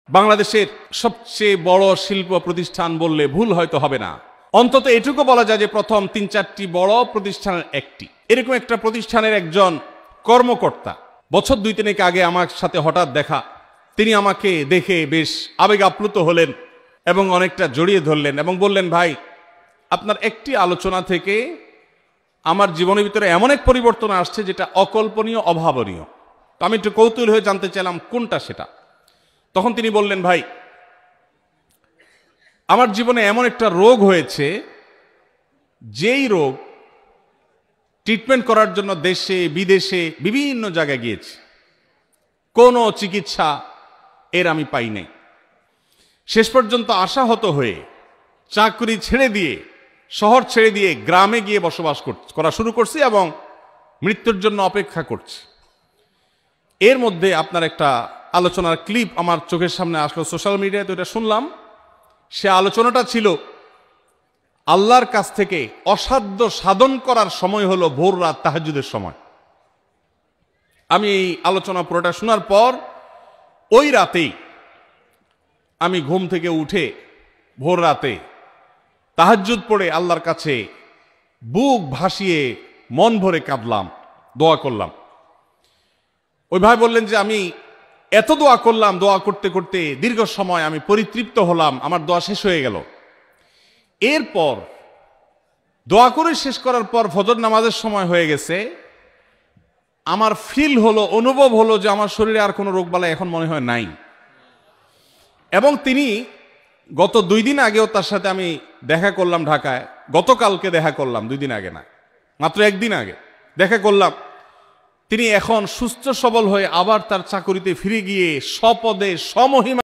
বাংলাদেশের সবচেয়ে বড় শিল্প প্রতিষ্ঠান বললে ভুল হয়তো হবে না। অন্তত এটুকু বলা যায় যে প্রথম ৩-৪টি বড় প্রতিষ্ঠানের একটি। এরকম একটা প্রতিষ্ঠানের একজন কর্মকর্তা বছর ২-৩ আগে আমার সাথে হঠাৎ দেখা। তিনি আমাকে দেখে বেশ আবেগ আপ্লুত হলেন এবং অনেকটা জড়িয়ে ধরলেন এবং বললেন, ভাই, আপনার একটি আলোচনা থেকে আমার জীবনের ভিতরে এমন এক পরিবর্তন আসছে যেটা অকল্পনীয়, অভাবনীয়। তো আমি একটু কৌতূহল হয়ে জানতে চাইলাম কোনটা সেটা। তখন তিনি বললেন, ভাই, আমার জীবনে এমন একটা রোগ হয়েছে, যেই রোগ ট্রিটমেন্ট করার জন্য দেশে বিদেশে বিভিন্ন জায়গায় গিয়েছে, কোনো চিকিৎসা এর আমি পাই নাই। শেষ পর্যন্ত আশাহত হয়ে চাকরি ছেড়ে দিয়ে, শহর ছেড়ে দিয়ে গ্রামে গিয়ে বসবাস করা শুরু করছি এবং মৃত্যুর জন্য অপেক্ষা করছি। এর মধ্যে আপনার একটা আলোচনার ক্লিপ আমার চোখের সামনে আসলো সোশ্যাল মিডিয়ায়, তো এটা শুনলাম। সে আলোচনাটা ছিল আল্লাহর কাছ থেকে অসাধ্য সাধন করার সময় হলো ভোর রাত, তাহাজ্জুদের সময়। আমি এই আলোচনা পুরোটা শোনার পর ওই রাতেই আমি ঘুম থেকে উঠে ভোর রাতে তাহাজ্জুদ পড়ে আল্লাহর কাছে বুক ভাসিয়ে মন ভরে কাঁদলাম, দোয়া করলাম। ওই ভাই বললেন যে আমি এত দোয়া করলাম, দোয়া করতে করতে দীর্ঘ সময় আমি পরিতৃপ্ত হলাম, আমার দোয়া শেষ হয়ে গেল। এরপর দোয়া করে শেষ করার পর ফজর নামাজের সময় হয়ে গেছে। আমার ফিল হলো, অনুভব হলো যে আমার শরীরে আর কোনো রোগবালাই এখন মনে হয় নাই। এবং তিনি গত 2 দিন আগেও তার সাথে আমি দেখা করলাম ঢাকায়। গতকালকে দেখা করলাম, 2 দিন আগে না, মাত্র 1 দিন আগে দেখা করলাম। তিনি এখন সুস্থ সবল হয়ে আবার তার চাকুরিতে ফিরে গিয়ে স্বপদে স্বমহিমা